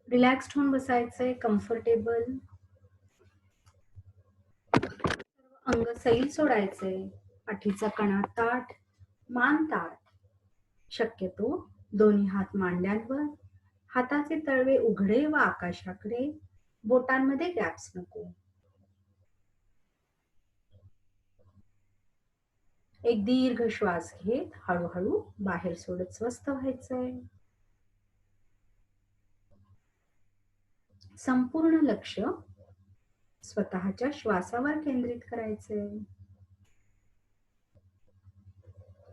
Relaxed होऊन बसायचंय, comfortable. अंग सैल सोडायचंय. पाठीचा कणा ताठ, मान ताठ. शक्यतो दोन्ही हात मांड्यांवर. हाताचे तळवे उघडे व आकाशाकडे. बोटांमध्ये गॅप्स नको. एक दीर्घ श्वास घेत हळूहळू बाहेर सोडत स्वस्थ व्हायचंय. संपूर्ण लक्ष स्वतःच्या श्वासावर केंद्रित करायचंय.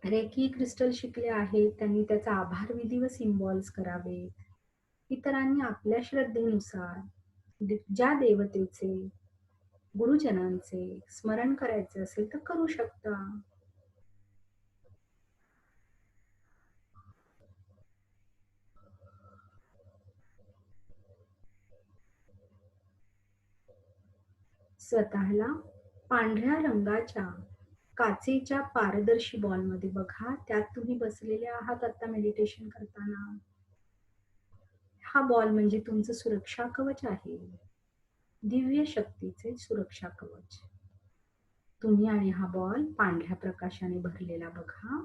रेकी क्रिस्टल शिकले आहेत त्यांनी त्याचा आभार विधी व सिम्बॉल्स करावेत. इतरांनी आपल्या श्रद्धेनुसार ज्या देवतेचे, गुरुजनांचे स्मरण करायचे असेल तर करू शकता. स्वतःला पांढऱ्या रंगाच्या काचेच्या पारदर्शी बॉलमध्ये बघा. त्यात तुम्ही बसलेले आहात आता मेडिटेशन करताना. हा बॉल म्हणजे तुमचं सुरक्षा कवच आहे. दिव्य शक्तीचे सुरक्षा कवच. तुम्ही आणि हा बॉल पांढऱ्या प्रकाशाने भरलेला बघा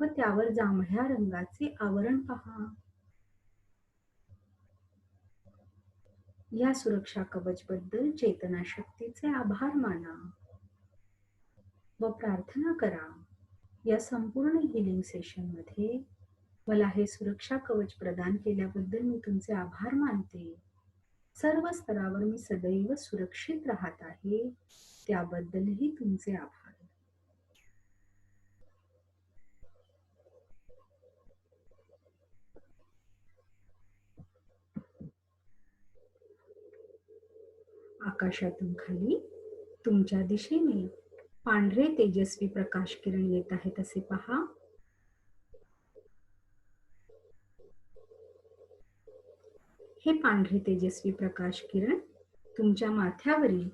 व त्यावर जांभळ्या रंगाचे आवरण पहा. या सुरक्षा कवच बद्दल चेतना शक्तीचे आभार माना व प्रार्थना करा. या संपूर्ण हिलिंग सेशन मध्ये मला हे सुरक्षा कवच प्रदान केल्याबद्दल मी तुमचे आभार मानते. सर्व स्तरावर मी सदैव सुरक्षित राहत आहे त्याबद्दलही तुमचे आभार. आकाशातून खाली तुमच्या दिशेने पांढरे तेजस्वी प्रकाश किरण येत आहेत असे पहा. हे पांढरे तेजस्वी प्रकाश किरण तुमच्या माथ्यावरील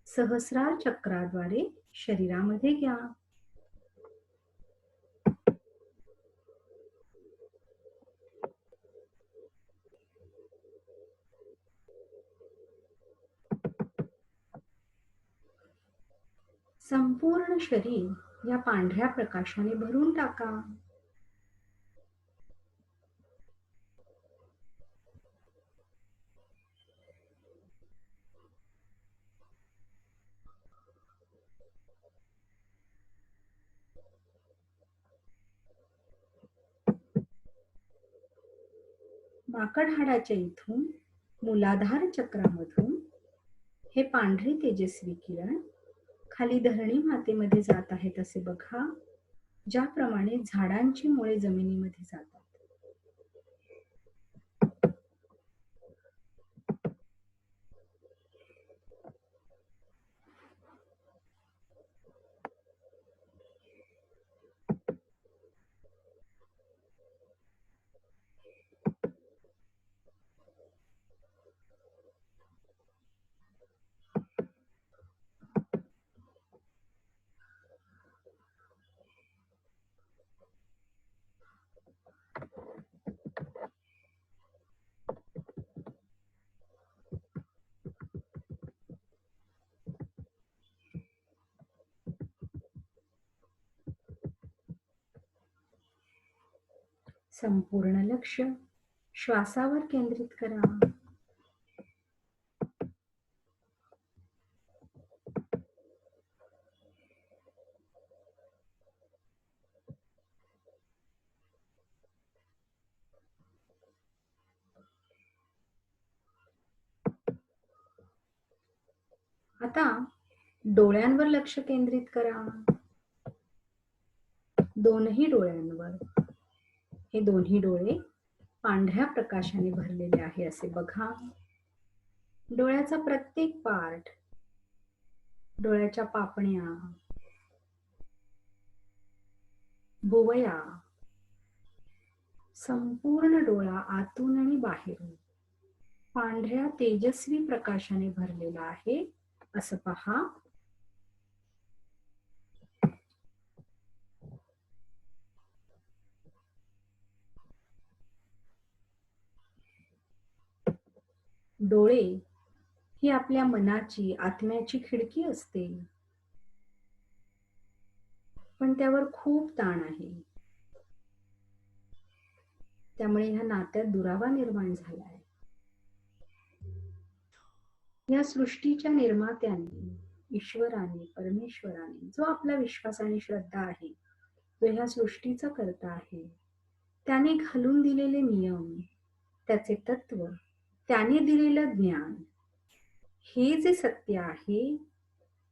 सहस्रार चक्राद्वारे शरीरामध्ये घ्या. संपूर्ण शरीर या पांढऱ्या प्रकाशाने भरून टाका. माकड हाडाच्या इथून मूलाधार चक्रामधून हे पांढरे तेजस्वी किरण खाली धरणी मातेमध्ये जात आहेत असे बघा. ज्याप्रमाणे झाडांची मुळे जमिनीमध्ये जातात. संपूर्ण लक्ष श्वासावर केंद्रित करा. आता डोळ्यांवर लक्ष केंद्रित करा. दोनही डोळ्यांवर. हे दोन्ही डोळे पांढऱ्या प्रकाशाने भरलेले आहे असे बघा. डोळ्याचा प्रत्येक पार्ट, डोळ्याच्या पापण्या, भुवया, संपूर्ण डोळा आतून आणि बाहेरून पांढऱ्या तेजस्वी प्रकाशाने भरलेला आहे असं पहा. डोळे ही आपल्या मनाची, आत्म्याची खिडकी असते. पण त्यावर खूप ताण आहे. त्यामुळे ह्या नात्यात दुरावा निर्माण झालाय. या सृष्टीच्या निर्मात्याने, ईश्वराने, परमेश्वराने, जो आपला विश्वास आणि श्रद्धा आहे, जो ह्या सृष्टीचा कर्ता आहे, त्याने घालून दिलेले नियम, त्याचे तत्व, त्याने दिलेलं ज्ञान, हे जे सत्य आहे,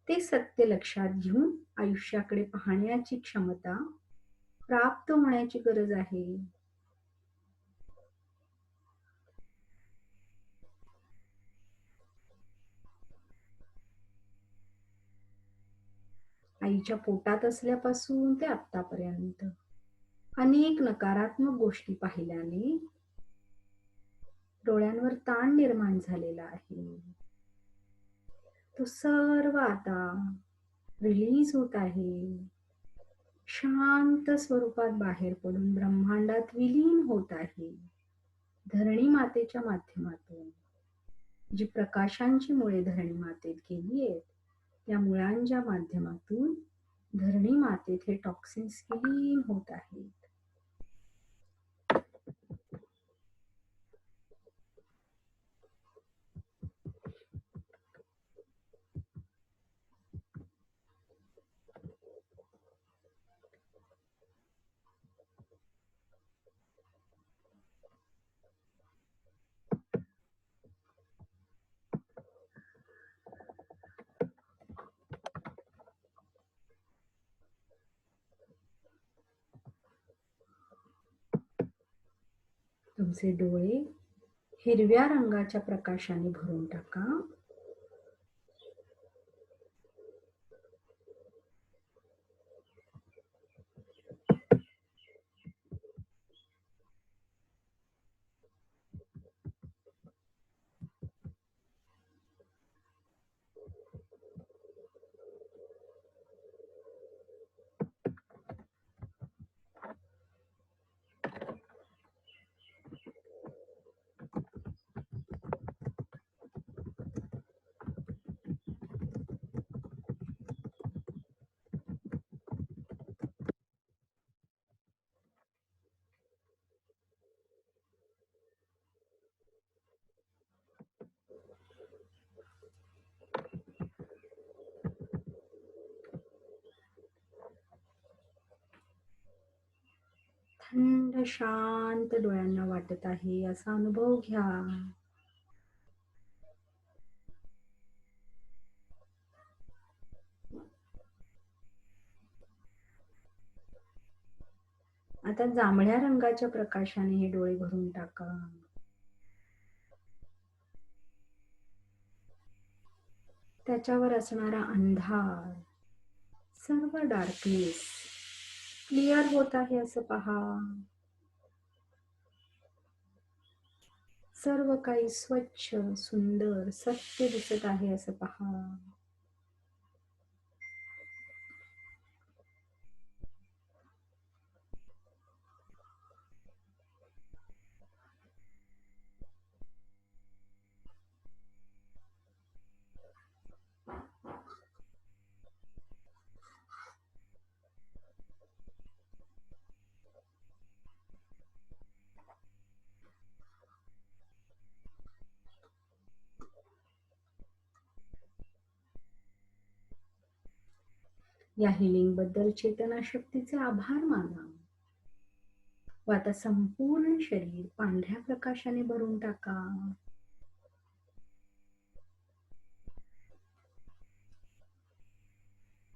ते सत्य लक्षात घेऊन आयुष्याकडे पाहण्याची क्षमता प्राप्त होण्याची गरज आहे. आईच्या पोटात असल्यापासून ते आत्तापर्यंत अनेक नकारात्मक गोष्टी पाहिल्याने डोळ्यांवर ताण निर्माण झालेला आहे. तो सर्व आता रिलीज होत आहे. शांत स्वरूपात बाहेर पडून ब्रह्मांडात विलीन होत आहे. धरणी मातेच्या माध्यमातून जी प्रकाशांची मुळे धरणी मातेत गेली आहेत, त्या मुळांच्या माध्यमातून धरणी मातेत हे टॉक्सिन्स विलीन होत आहेत. तुमचे डोळे हिरव्या रंगाच्या प्रकाशाने भरून टाका. थंड शांत डोळ्यांना वाटत आहे असा अनुभव घ्या. आता जांभळ्या रंगाच्या प्रकाशाने हे डोळे भरून टाका. त्याच्यावर असणारा अंधार, सर्व डार्कनेस क्लिअर होत आहे असं पहा. सर्व काही स्वच्छ, सुंदर, सत्य दिसत आहे असं पहा. या हिलिंग बद्दल चेतना शक्तीचे आभार माना. व आता संपूर्ण शरीर पांढऱ्या प्रकाशाने भरून टाका.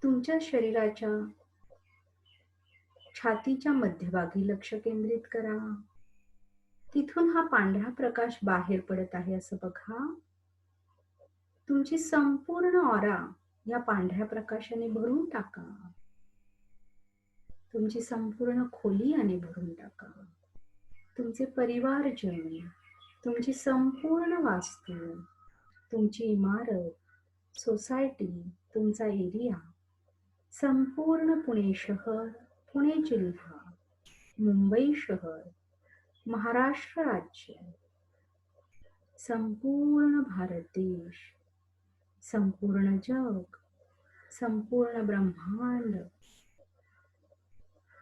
तुमच्या शरीराच्या छातीच्या मध्यभागी लक्ष केंद्रित करा. तिथून हा पांढरा प्रकाश बाहेर पडत आहे असं बघा. तुमची संपूर्ण ऑरा या पांढऱ्या प्रकाशाने भरून टाका. तुमची संपूर्ण खोली याने भरून टाका. तुमचे परिवारजन, तुमची संपूर्ण वास्तू, तुमची इमारत, सोसायटी, तुमचा एरिया, संपूर्ण पुणे शहर, पुणे जिल्हा, मुंबई शहर, महाराष्ट्र राज्य, संपूर्ण भारत देश, संपूर्ण जग, संपूर्ण ब्रह्मांड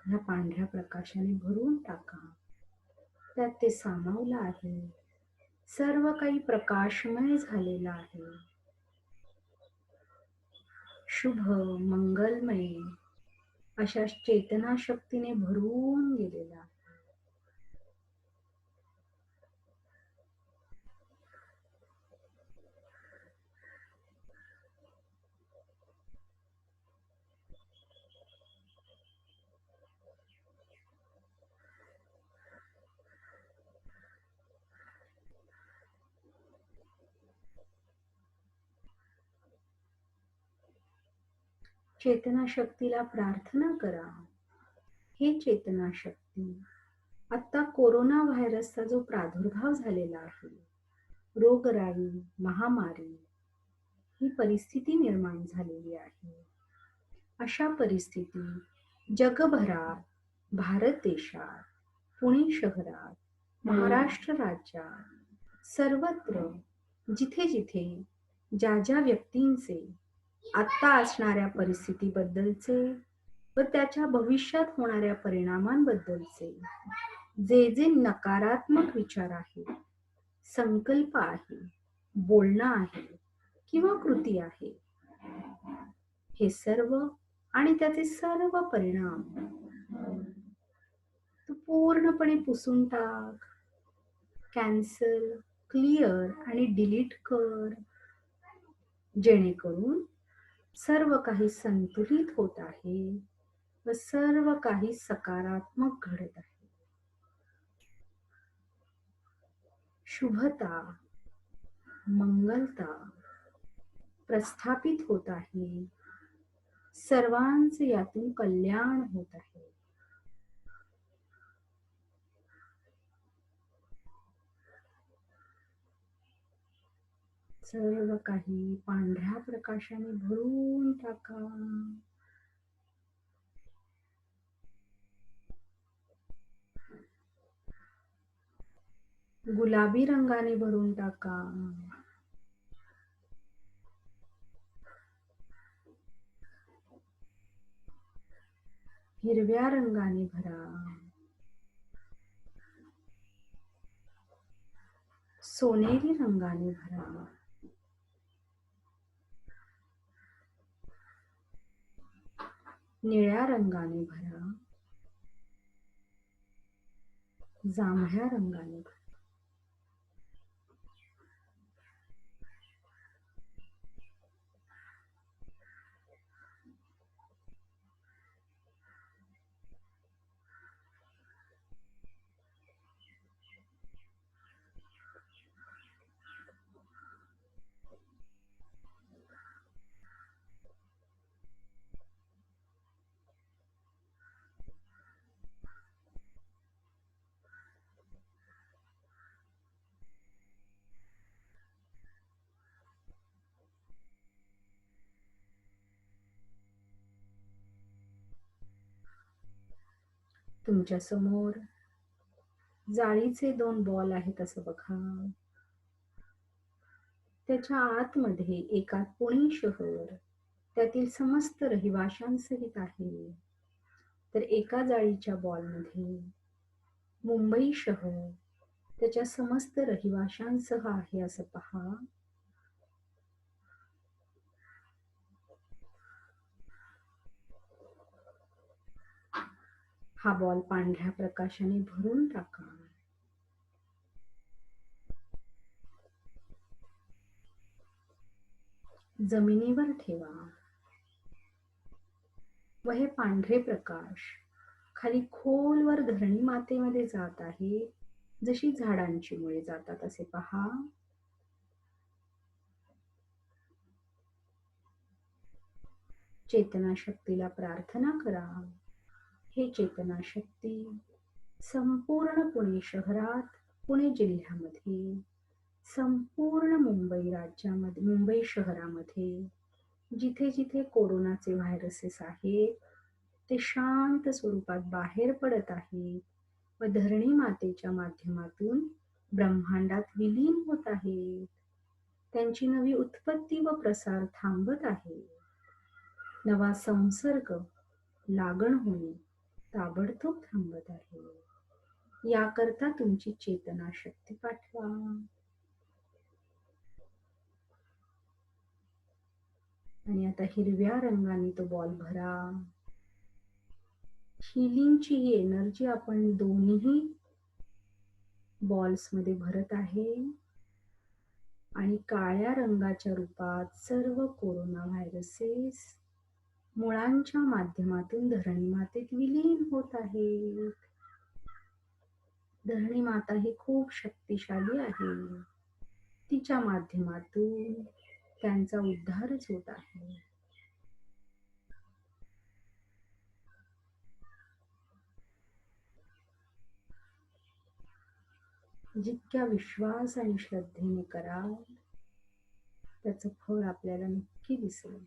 ह्या पांढऱ्या प्रकाशाने भरून टाका. त्यात ते सामावलं आहे. सर्व काही प्रकाशमय झालेलं आहे. शुभ, मंगलमय अशा चेतना शक्तीने भरून गेलेला आहे. चेतना शक्तीला प्रार्थना करा. हे चेतना शक्ती, आता कोरोना व्हायरसचा जो प्रादुर्भाव झालेला आहे, रोगराई, महामारी, ही परिस्थिती निर्माण झालेली आहे. अशा परिस्थितीत जगभरात, भारत देशात, पुणे शहरात, महाराष्ट्र राज्यात, सर्वत्र जिथे जिथे ज्या ज्या व्यक्तींचे आत्ता असणाऱ्या परिस्थितीबद्दलचे व त्याच्या भविष्यात होणाऱ्या परिणामांबद्दलचे जे जे नकारात्मक विचार आहेत, संकल्प आहे, बोलणं आहे किंवा कृती आहे, हे सर्व आणि त्याचे सर्व परिणाम तू पूर्णपणे पुसून टाक. कॅन्सल, क्लिअर आणि डिलीट कर. जेणेकरून सर्व काही संतुलित होत आहे व सर्व काही सकारात्मक घडत आहे. शुभता, मंगलता प्रस्थापित होत आहे. सर्वांचे यातून कल्याण होत आहे. सर्व काही पांढऱ्या प्रकाशाने भरून टाका. गुलाबी रंगाने भरून टाका. हिरव्या रंगाने भरा. सोनेरी रंगाने भरा. निळ्या रंगाने भरा. जांभळ्या रंगाने भरा. तुमच्या समोर जाळीचे 2 बॉल आहेत असं बघा. त्याच्या आतमध्ये एकात पुणे शहर त्यातील समस्त रहिवाशांसहित आहे, तर एका जाळीच्या बॉलमध्ये मुंबई शहर त्याच्या समस्त रहिवाशांसह आहे असं पहा. हा बॉल पांढऱ्या प्रकाशाने भरून टाका. जमिनीवर ठेवा व हे पांढरे प्रकाश खाली खोलवर धरणी मातेमध्ये जात आहे, जशी झाडांची मुळे जातात असे पहा. चेतना शक्तीला प्रार्थना करा. हे चेतना शक्ती संपूर्ण पुणे शहरात, पुणे जिल्ह्यामध्ये, संपूर्ण मुंबई राज्यामध्ये, मुंबई शहरामध्ये जिथे जिथे कोरोनाचे व्हायरसेस आहेत ते शांत स्वरूपात बाहेर पडत आहेत व धरणी मातेच्या माध्यमातून ब्रह्मांडात विलीन होत आहेत. त्यांची नवी उत्पत्ती व प्रसार थांबत आहे. नवा संसर्ग, लागण होणे ताबडतोब थांबत आहे. याकरता तुमची चेतना शक्ती पाठवा. आणि आता हिरव्या रंगाने तो बॉल भरा. हिलिंगची ही एनर्जी आपण दोन्ही बॉल्स मध्ये भरत आहे. आणि काळ्या रंगाच्या रूपात सर्व कोरोना व्हायरसेस मुळांच्या माध्यमातून धरणी मातेत विलीन होत आहेत. धरणी माता ही खूप शक्तिशाली आहे. तिच्या माध्यमातून त्यांचा उद्धारच होत आहे. जितक्या विश्वास आणि श्रद्धेने कराल त्याचं फळ आपल्याला नक्की दिसेल.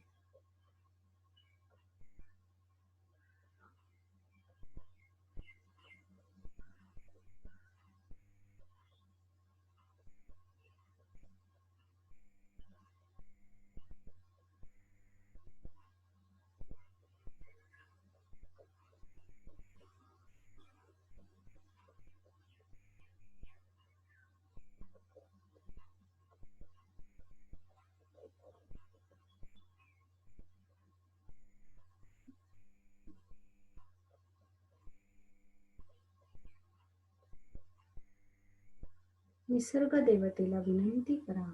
निसर्ग देवतेला विनंती करा,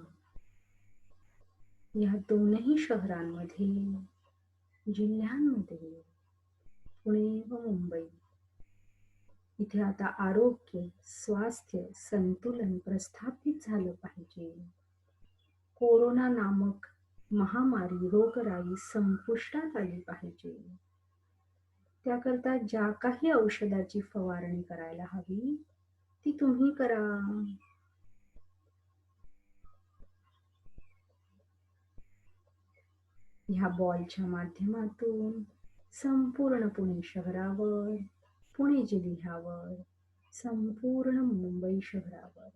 या दोनही शहरांमध्ये, जिल्ह्यांमध्ये, पुणे व मुंबई, इथे आता आरोग्य, स्वास्थ्य, संतुलन प्रस्थापित झालं पाहिजे. कोरोना नामक महामारी, रोगराई संपुष्टात आली पाहिजे. त्याकरता ज्या काही औषधाची फवारणी करायला हवी ती तुम्ही करा. ह्या बॉलच्या माध्यमातून संपूर्ण पुणे शहरावर, पुणे जिल्ह्यावर, संपूर्ण मुंबई शहरावर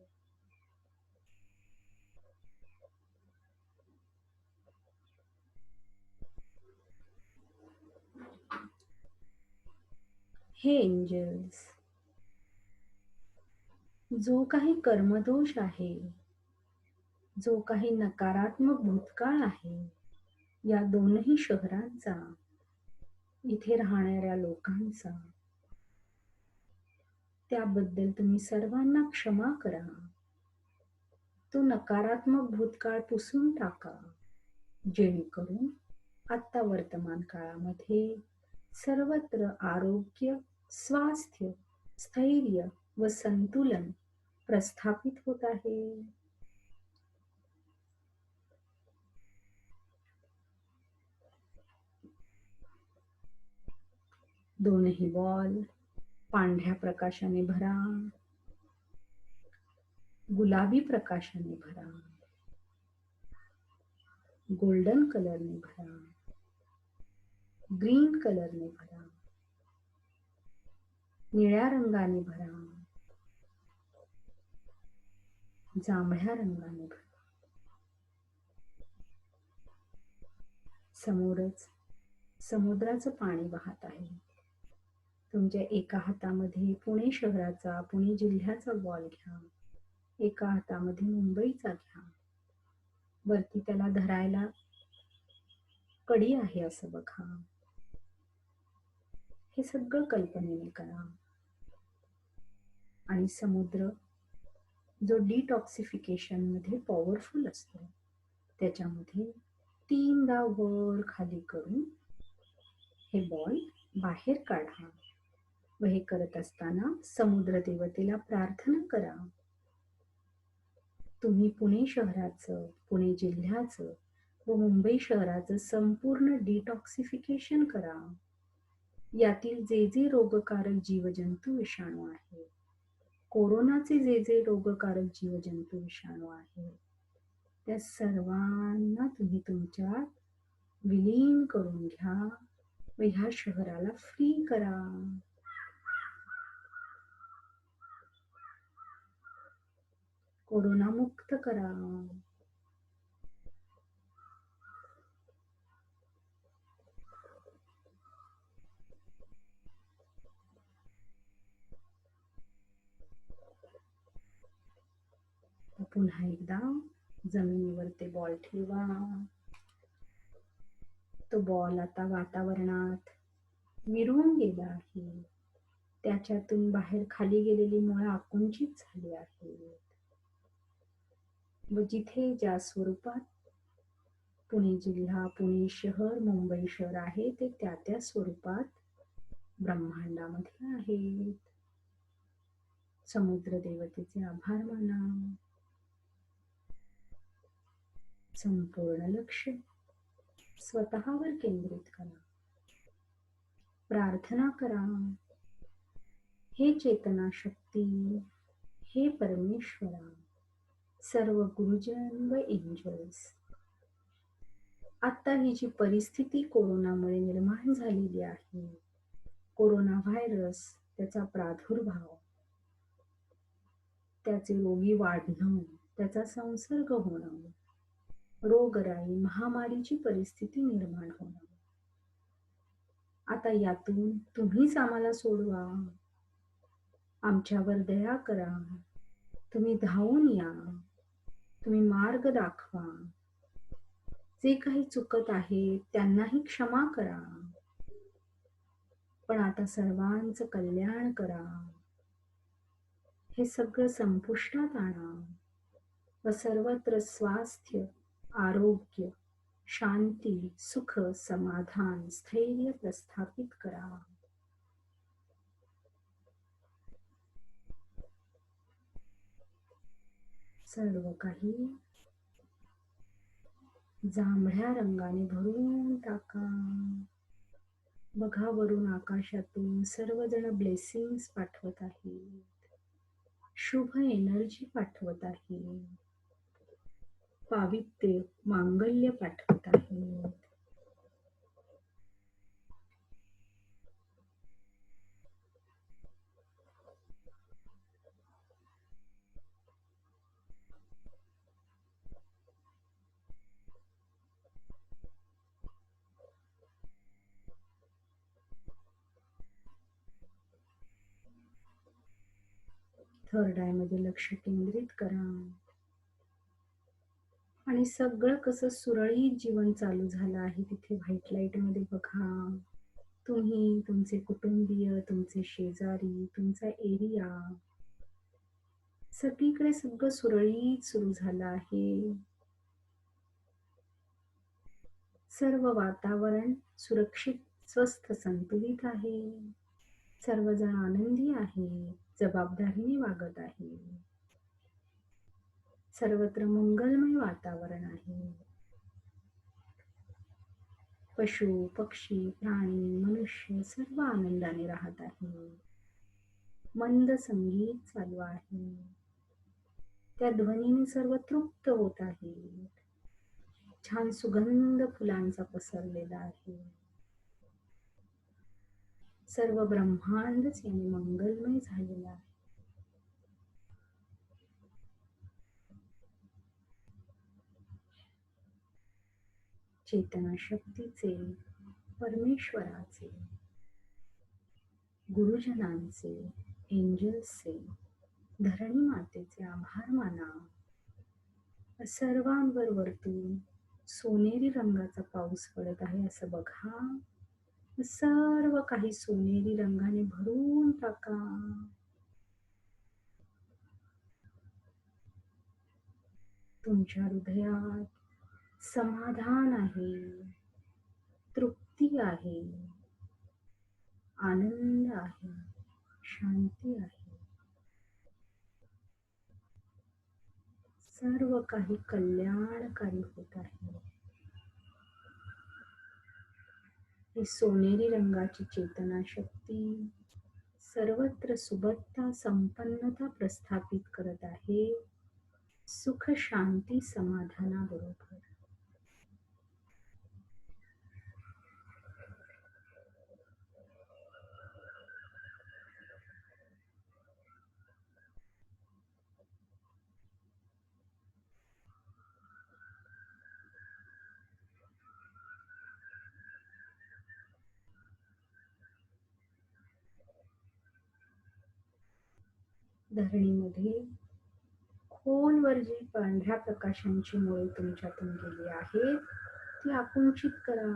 हे एंजल्स, जो काही कर्मदोष आहे, जो काही नकारात्मक भूतकाळ आहे या दोनही शहरांचा, इथे राहणाऱ्या लोकांचा, त्याबद्दल तुम्ही सर्वांना क्षमा करा. तो नकारात्मक भूतकाळ पुसून टाका, जेणेकरून आता वर्तमान काळामध्ये सर्वत्र आरोग्य, स्वास्थ्य, स्थैर्य व संतुलन प्रस्थापित होत आहे. दोनही बॉल पांढऱ्या प्रकाशाने भरा, गुलाबी प्रकाशाने भरा, गोल्डन कलरने भरा, ग्रीन कलरने भरा, निळ्या रंगाने भरा, जांभळ्या रंगाने भरा. समोरच समुद्राचं पाणी वाहत आहे. तुमच्या एका हातामध्ये पुणे शहराचा, पुणे जिल्ह्याचा बॉल घ्या, एका हातामध्ये मुंबईचा घ्या. वरती त्याला धरायला कडी आहे असं बघा. हे सगळं कल्पनेने करा. आणि समुद्र जो डिटॉक्सिफिकेशन मध्ये पॉवरफुल असतो, त्याच्यामध्ये 3दा वर खाली करून हे बॉल बाहेर काढा. व हे करत असताना समुद्र देवतेला प्रार्थना करा, तुम्ही पुणे शहराचं, पुणे जिल्ह्याचं व मुंबई शहराचं संपूर्ण डिटॉक्सिफिकेशन करा. यातील जे जे रोगकारक जीवजंतू विषाणू आहेत, कोरोनाचे जे जे रोगकारक जीवजंतू विषाणू आहेत, त्या सर्वांना तुम्ही तुमच्यात विलीन करून घ्या व ह्या शहराला फ्री करा. कोरोनामुक्त करा. पुन्हा एकदा जमिनीवर ते बॉल ठेवा. तो बॉल आता वातावरणात विरून गेला आहे. त्याच्यातून बाहेर खाली गेलेली मुळं आकुंचित झाली आहेत व जिथे ज्या स्वरूपात पुणे जिल्हा, पुणे शहर, मुंबई शहर आहे ते त्या त्या स्वरूपात ब्रह्मांडामध्ये आहेत. समुद्र देवतेचे आभार माना. संपूर्ण लक्ष स्वतःवर केंद्रित करा. प्रार्थना करा. हे चेतना शक्ती, हे परमेश्वरा, सर्व गुरुजन व एंजल्स, आता ही जी परिस्थिती कोरोनामुळे निर्माण झालेली आहे, कोरोना व्हायरस, त्याचा प्रादुर्भाव, त्याचे रोगी वाढणं, त्याचा संसर्ग होणं, रोगराई, महामारीची परिस्थिती निर्माण होणं, आता यातून तुम्हीच आम्हाला सोडवा. आमच्यावर दया करा. तुम्ही धावून या. तुम्ही मार्ग दाखवा. जे काही चुकत आहे त्यांनाही क्षमा करा. पण आता सर्वांचं कल्याण करा. हे सगळं संपुष्टात आणा व सर्वत्र स्वास्थ्य, आरोग्य, शांती, सुख, समाधान, स्थैर्य प्रस्थापित करा. सर्व काही जांभळ्या रंगाने भरून टाका. बघा वरून आकाशातून सर्वजण ब्लेसिंग्स पाठवत आहेत. शुभ एनर्जी पाठवत आहे. पावित्र्य, मांगल्य पाठवत आहेत. थर्ड आय मध्ये लक्ष केंद्रित करा आणि सगळं कसं सुरळीत जीवन चालू झालं आहे तिथे व्हाईट लाईट मध्ये बघा. तुम्ही, तुमचे कुटुंबीय, तुमचे शेजारी, तुमचा एरिया, सगळीकडे सगळं सुरळीत सुरू झालं आहे. सर्व वातावरण सुरक्षित, स्वस्थ, संतुलित आहे. सर्वजण आनंदी आहे, जबाबदारीने वागत आहे. सर्वत्र मंगलमय वातावरण आहे. पशु, पक्षी, प्राणी, मनुष्य सर्व आनंदाने राहत आहे. मंद संगीत चालू आहे. त्या ध्वनीने सर्व तृप्त होत आहे. छान सुगंध फुलांचा पसरलेला आहे. सर्व ब्रह्मांडच याने मंगलमय झालेला आहे. चेतना शक्तीचे, परमेश्वराचे, गुरुजनांचे, एंजल्सचे, धरणी मातेचे आभार माना. सर्वांवर वरतून सोनेरी रंगाचा पाऊस पडत आहे असं बघा. सर्व काही सोनेरी रंगाने भरून टाका. तुमच्या हृदयात समाधान आहे, तृप्ती आहे, आनंद आहे, शांती आहे. सर्व काही कल्याणकारी होत आहे. ही सोनेरी रंगाची चेतना शक्ती सर्वत्र सुबत्ता, संपन्नता प्रस्थापित करत आहे. सुख, शांती, समाधानाबरोबर. धरणीमध्ये खोलवर जी पांढऱ्या प्रकाशांची मुळे तुमच्यातून गेली आहेत ती आकुंचित करा.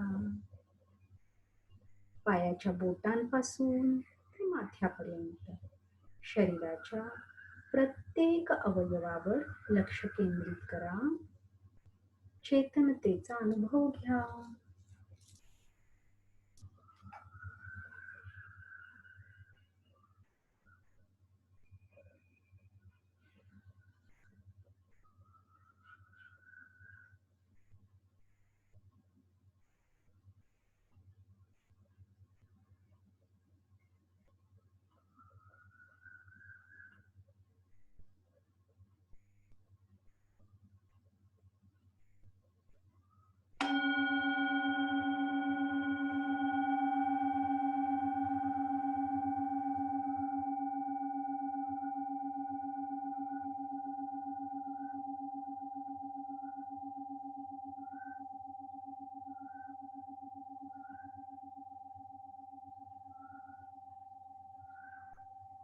पायाच्या बोटांपासून ते माथ्यापर्यंत शरीराच्या प्रत्येक अवयवावर लक्ष केंद्रित करा. चेतनतेचा अनुभव घ्या.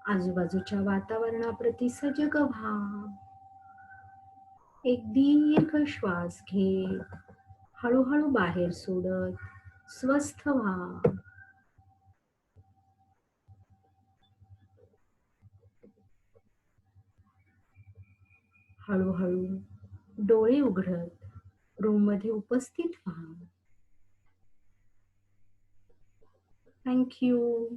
आजूबाजूच्या वातावरणाप्रती सजग व्हा. एक दीर्घ श्वास घेत हळूहळू बाहेर सोडत स्वस्थ व्हा. हळूहळू डोळे उघडत रूम मध्ये उपस्थित व्हा. Thank you.